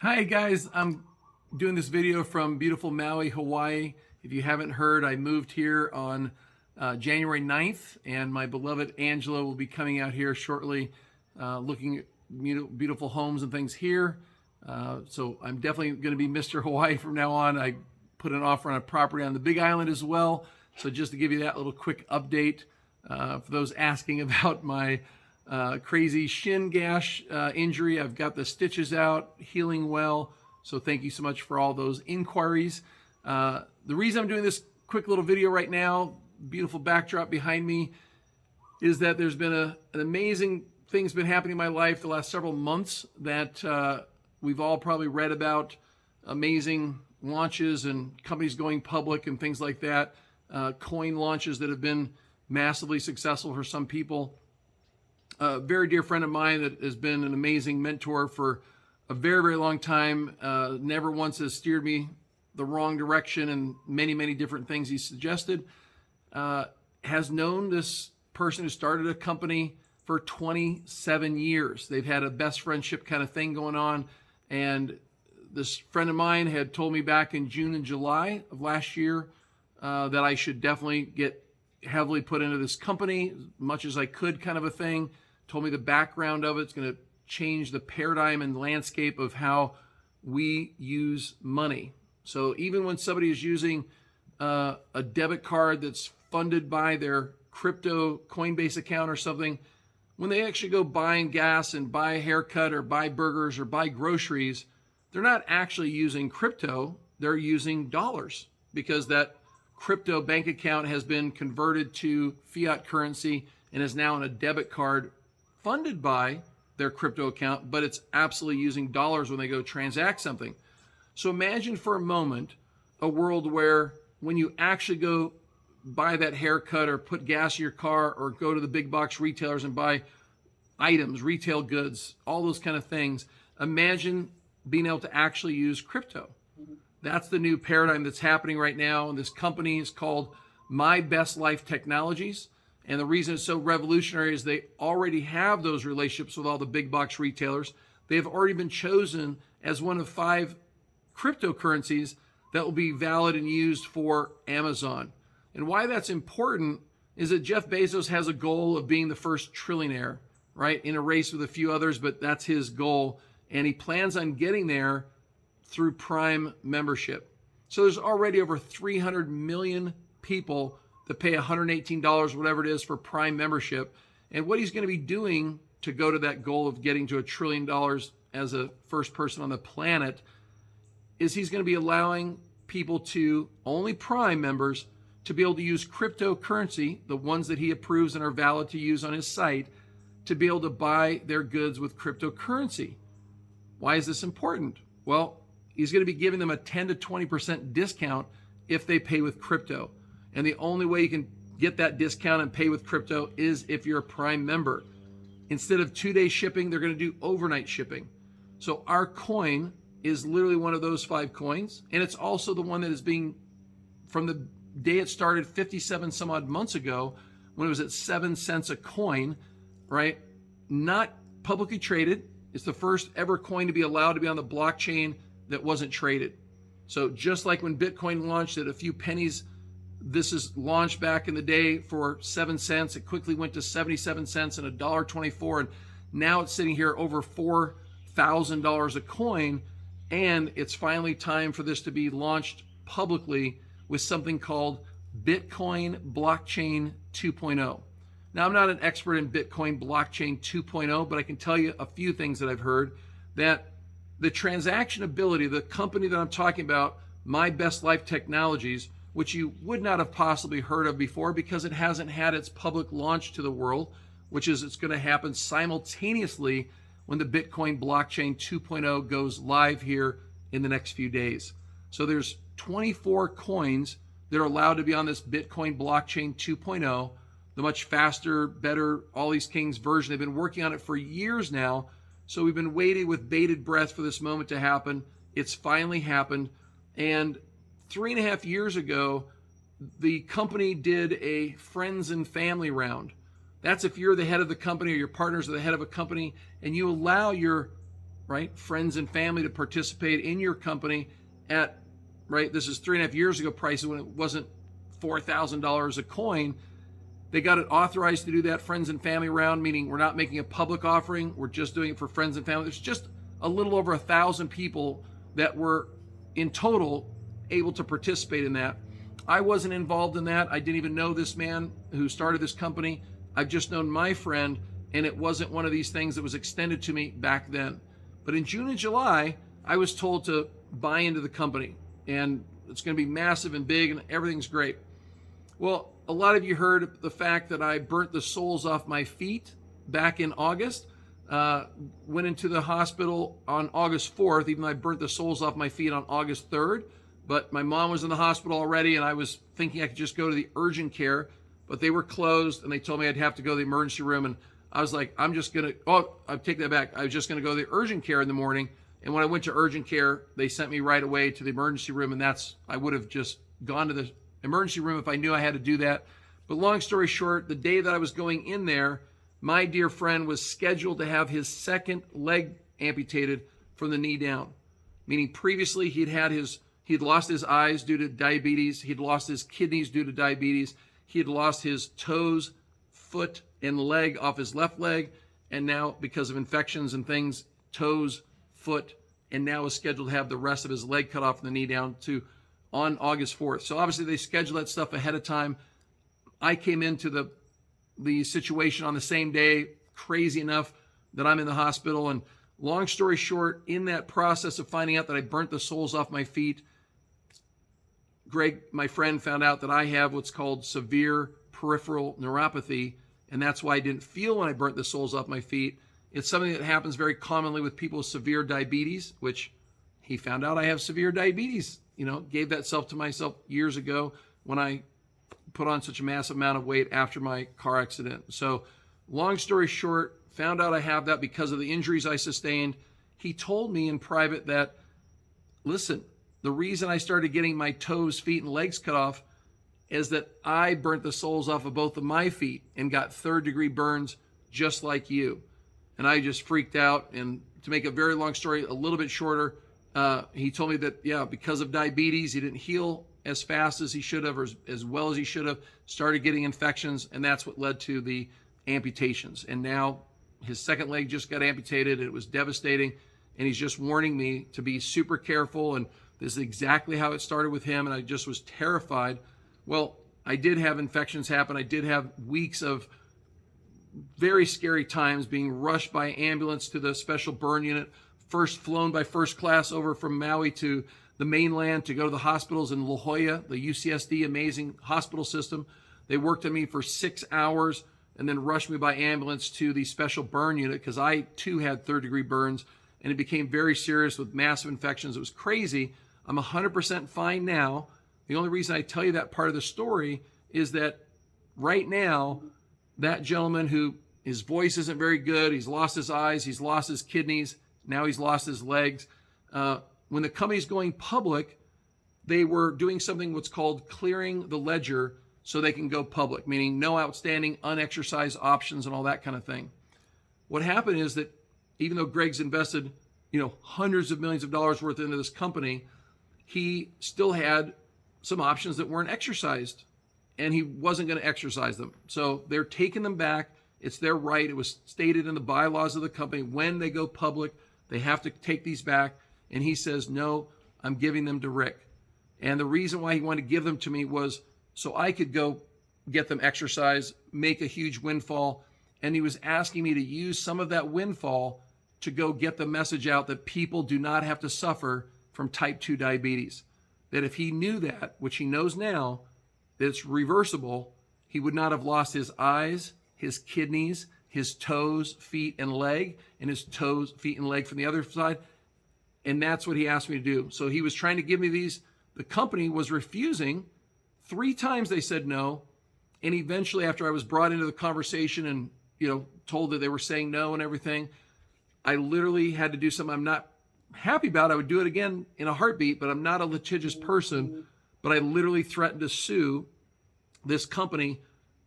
Hi guys, I'm doing this video from beautiful Maui, Hawaii. If you haven't heard, I moved here on January 9th, and my beloved Angela will be coming out here shortly, looking at beautiful homes and things here. So I'm definitely going to be Mr. Hawaii from now on. I put an offer on a property on the Big Island as well. So just to give you that little quick update, for those asking about my crazy shin gash injury, I've got the stitches out, healing well. So thank you so much for all those inquiries. The reason I'm doing this quick little video right now, beautiful backdrop behind me, is that there's been an amazing thing's been happening in my life the last several months that we've all probably read about. Amazing launches and companies going public and things like that. Coin launches that have been massively successful for some people. A very dear friend of mine that has been an amazing mentor for a very, very long time. Never once has steered me the wrong direction, and many, many different things he suggested. Has known this person who started a company for 27 years. They've had a best friendship kind of thing going on. And this friend of mine had told me back in June and July of last year that I should definitely get heavily put into this company, as much as I could, kind of a thing. Told me the background of it's going to change the paradigm and landscape of how we use money. So even when somebody is using a debit card that's funded by their crypto Coinbase account or something, when they actually go buying gas and buy a haircut or buy burgers or buy groceries, they're not actually using crypto, they're using dollars, because that crypto bank account has been converted to fiat currency and is now on a debit card funded by their crypto account, but it's absolutely using dollars when they go transact something. So imagine for a moment a world where when you actually go buy that haircut or put gas in your car or go to the big box retailers and buy items, retail goods, all those kind of things, imagine being able to actually use crypto. That's the new paradigm that's happening right now. And this company is called My Best Life Technologies. And the reason it's so revolutionary is they already have those relationships with all the big box retailers. They have already been chosen as one of 5 cryptocurrencies that will be valid and used for Amazon. And why that's important is that Jeff Bezos has a goal of being the first trillionaire, right? In a race with a few others, but that's his goal. And he plans on getting there through Prime membership. So there's already over 300 million people that pay $118, whatever it is, for Prime membership. And what he's going to be doing to go to that goal of getting to $1 trillion as a first person on the planet is he's going to be allowing people to, only Prime members, to be able to use cryptocurrency, the ones that he approves and are valid to use on his site, to be able to buy their goods with cryptocurrency. Why is this important? Well, he's going to be giving them a 10 to 20% discount if they pay with crypto. And the only way you can get that discount and pay with crypto is if you're a Prime member. Instead of 2-day shipping, they're going to do overnight shipping. So our coin is literally one of those 5 coins. And it's also the one that is being, from the day it started 57 some odd months ago, when it was at 7 cents a coin, right? Not publicly traded. It's the first ever coin to be allowed to be on the blockchain that wasn't traded. So just like when Bitcoin launched at a few pennies, this is launched back in the day for 7 cents. It quickly went to 77 cents and $1.24. And now it's sitting here over $4,000 a coin. And it's finally time for this to be launched publicly with something called Bitcoin Blockchain 2.0. Now, I'm not an expert in Bitcoin Blockchain 2.0, but I can tell you a few things that I've heard. That the transaction ability, the company that I'm talking about, My Best Life Technologies, which you would not have possibly heard of before because it hasn't had its public launch to the world, which is it's going to happen simultaneously when the Bitcoin Blockchain 2.0 goes live here in the next few days. So there's 24 coins that are allowed to be on this Bitcoin Blockchain 2.0, the much faster, better, all these kings version. They've been working on it for years now. So we've been waiting with bated breath for this moment to happen. It's finally happened. And 3.5 years ago, the company did a friends and family round. That's if you're the head of the company or your partners are the head of a company and you allow your right, friends and family to participate in your company at, right, this is 3.5 years ago prices when it wasn't $4,000 a coin. They got it authorized to do that friends and family round, meaning we're not making a public offering. We're just doing it for friends and family. There's just a little over 1,000 people that were in total able to participate in that. I wasn't involved in that. I didn't even know this man who started this company. I've just known my friend, and it wasn't one of these things that was extended to me back then. But in June and July, I was told to buy into the company, and it's going to be massive and big, and everything's great. Well, a lot of you heard the fact that I burnt the soles off my feet back in August. Went into the hospital on August 4th, even though I burnt the soles off my feet on August 3rd. But my mom was in the hospital already, and I was thinking I could just go to the urgent care, but they were closed, and they told me I'd have to go to the emergency room. And I was like, I take that back. I was just going to go to the urgent care in the morning. And when I went to urgent care, they sent me right away to the emergency room. And I would have just gone to the emergency room if I knew I had to do that. But long story short, the day that I was going in there, my dear friend was scheduled to have his second leg amputated from the knee down. Meaning previously he'd lost his eyes due to diabetes. He'd lost his kidneys due to diabetes. He had lost his toes, foot, and leg off his left leg. And now, because of infections and things, toes, foot, and now is scheduled to have the rest of his leg cut off from the knee down on August 4th. So obviously they schedule that stuff ahead of time. I came into the situation on the same day, crazy enough that I'm in the hospital. And long story short, in that process of finding out that I burnt the soles off my feet, Greg, my friend, found out that I have what's called severe peripheral neuropathy, and that's why I didn't feel when I burnt the soles off my feet. It's something that happens very commonly with people with severe diabetes, which he found out I have severe diabetes. Gave that to myself years ago when I put on such a massive amount of weight after my car accident. So long story short, found out I have that because of the injuries I sustained. He told me in private that, listen, the reason I started getting my toes, feet, and legs cut off is that I burnt the soles off of both of my feet and got third-degree burns just like you. And I just freaked out. And to make a very long story a little bit shorter, he told me that, because of diabetes, he didn't heal as fast as he should have or as well as he should have, started getting infections, and that's what led to the amputations. And now his second leg just got amputated. It was devastating, and he's just warning me to be super careful, and this is exactly how it started with him, and I just was terrified. Well, I did have infections happen. I did have weeks of very scary times being rushed by ambulance to the special burn unit, first flown by first class over from Maui to the mainland to go to the hospitals in La Jolla, the UCSD amazing hospital system. They worked on me for 6 hours and then rushed me by ambulance to the special burn unit because I too had third-degree burns, and it became very serious with massive infections. It was crazy. I'm 100% fine now. The only reason I tell you that part of the story is that right now, that gentleman who his voice isn't very good, he's lost his eyes, he's lost his kidneys, now he's lost his legs. When the company's going public, they were doing something what's called clearing the ledger so they can go public, meaning no outstanding unexercised options and all that kind of thing. What happened is that even though Greg's invested, hundreds of millions of dollars worth into this company, he still had some options that weren't exercised, and he wasn't going to exercise them. So they're taking them back. It's their right. It was stated in the bylaws of the company when they go public, they have to take these back. And he says, no, I'm giving them to Rick. And the reason why he wanted to give them to me was so I could go get them exercised, make a huge windfall. And he was asking me to use some of that windfall to go get the message out that people do not have to suffer from type 2 diabetes. That if he knew that, which he knows now, that it's reversible, he would not have lost his eyes, his kidneys, his toes, feet, and leg, and his toes, feet, and leg from the other side. And that's what he asked me to do. So he was trying to give me these. The company was refusing. 3 times they said no. And eventually, after I was brought into the conversation and, told that they were saying no and everything, I literally had to do something I'm not happy about. I would do it again in a heartbeat, but I'm not a litigious person. But I literally threatened to sue this company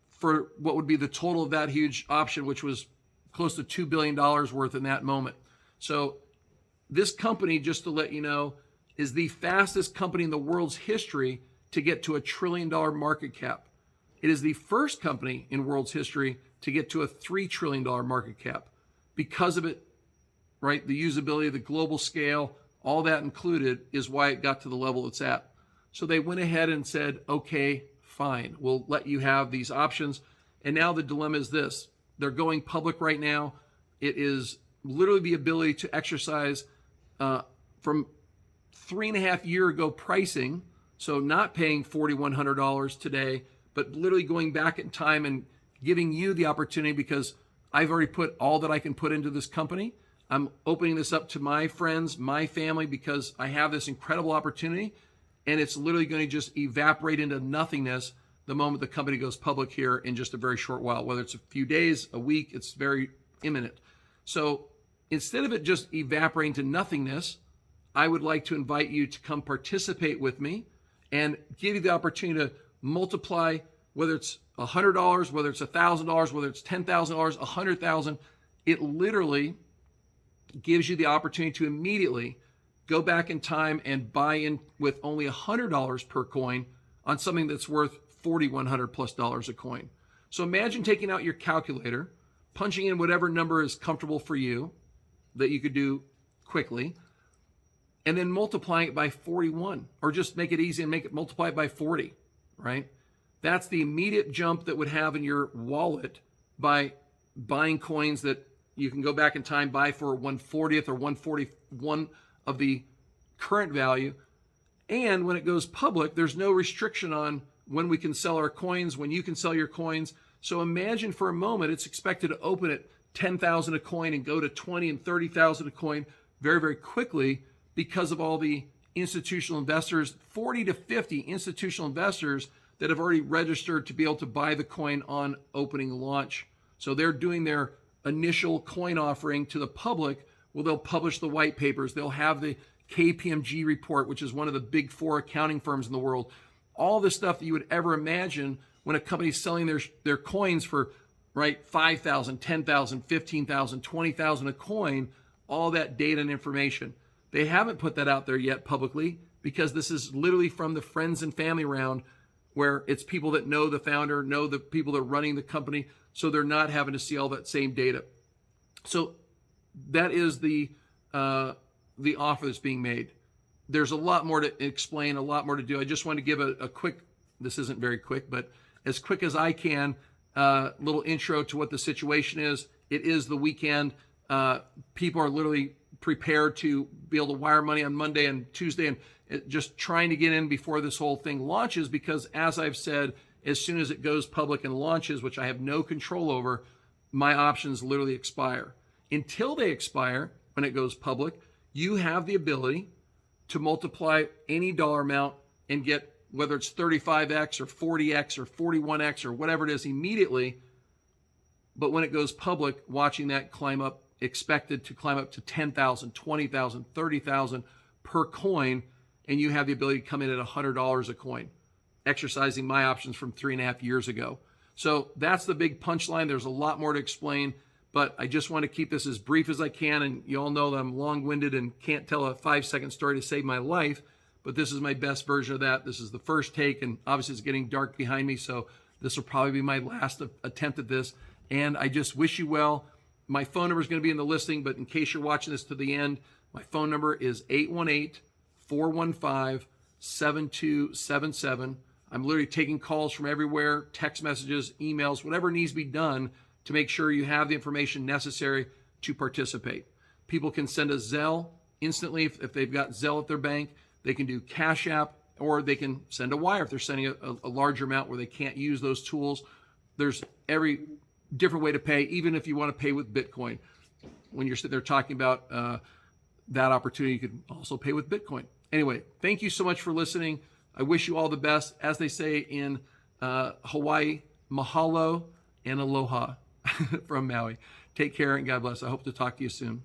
for what would be the total of that huge option, which was close to $2 billion worth in that moment. So This company, just to let you know, is the fastest company in the world's history to get to $1 trillion market cap. It is the first company in world's history to get to a $3 trillion market cap. Because of it, right, the usability, the global scale, all that included is why it got to the level it's at. So they went ahead and said, okay, fine, we'll let you have these options. And now the dilemma is this. They're going public right now. It is literally the ability to exercise from 3.5 years ago pricing, so not paying $4,100 today, but literally going back in time and giving you the opportunity, because I've already put all that I can put into this company. I'm opening this up to my friends, my family, because I have this incredible opportunity, and it's literally going to just evaporate into nothingness the moment the company goes public here in just a very short while. Whether it's a few days, a week, it's very imminent. So instead of it just evaporating to nothingness, I would like to invite you to come participate with me and give you the opportunity to multiply, whether it's $100, whether it's $1,000, whether it's $10,000, $100,000. It literally gives you the opportunity to immediately go back in time and buy in with only $100 per coin on something that's worth $4,100 plus a coin. So imagine taking out your calculator, punching in whatever number is comfortable for you that you could do quickly, and then multiplying it by 41, or just make it easy and make it multiply it by 40, right? That's the immediate jump that would have in your wallet by buying coins that you can go back in time, buy for 1/40th or 1/41 of the current value. And when it goes public, there's no restriction on when we can sell our coins, when you can sell your coins. So imagine for a moment, it's expected to open at 10,000 a coin and go to 20 and 30,000 a coin very, very quickly, because of all the institutional investors, 40 to 50 institutional investors that have already registered to be able to buy the coin on opening launch. So they're doing their initial coin offering to the public. Well, they'll publish the white papers. They'll have the KPMG report, which is one of the big 4 accounting firms in the world. All the stuff that you would ever imagine when a company's selling their coins for, right, 5,000, 10,000, 15,000, 20,000 a coin, all that data and information. They haven't put that out there yet publicly, because this is literally from the friends and family round, where it's people that know the founder, know the people that are running the company, so they're not having to see all that same data. So that is the offer that's being made. There's a lot more to explain, a lot more to do. I just want to give a quick, this isn't very quick, but as quick as I can, little intro to what the situation is. It is the weekend. People are literally prepared to be able to wire money on Monday and Tuesday, and just trying to get in before this whole thing launches, because as I've said, as soon as it goes public and launches, which I have no control over, my options literally expire. Until they expire, when it goes public, you have the ability to multiply any dollar amount and get, whether it's 35x or 40x or 41x or whatever it is, immediately. But when it goes public, watching that climb up, expected to climb up to 10,000, 20,000, 30,000 per coin, and you have the ability to come in at $100 a coin, exercising my options from 3.5 years ago. So that's the big punchline. There's a lot more to explain, but I just want to keep this as brief as I can. And you all know that I'm long-winded and can't tell a 5-second story to save my life, but this is my best version of that. This is the first take, and obviously it's getting dark behind me, so this will probably be my last attempt at this. And I just wish you well. My phone number is going to be in the listing, but in case you're watching this to the end, my phone number is 818-415-7277. I'm literally taking calls from everywhere, text messages, emails, whatever needs to be done to make sure you have the information necessary to participate. People can send a Zelle instantly if they've got Zelle at their bank. They can do Cash App, or they can send a wire if they're sending a larger amount where they can't use those tools. There's every different way to pay, even if you want to pay with Bitcoin. When you're sitting there talking about that opportunity, you could also pay with Bitcoin. Anyway, thank you so much for listening. I wish you all the best. As they say in Hawaii, mahalo and aloha from Maui. Take care and God bless. I hope to talk to you soon.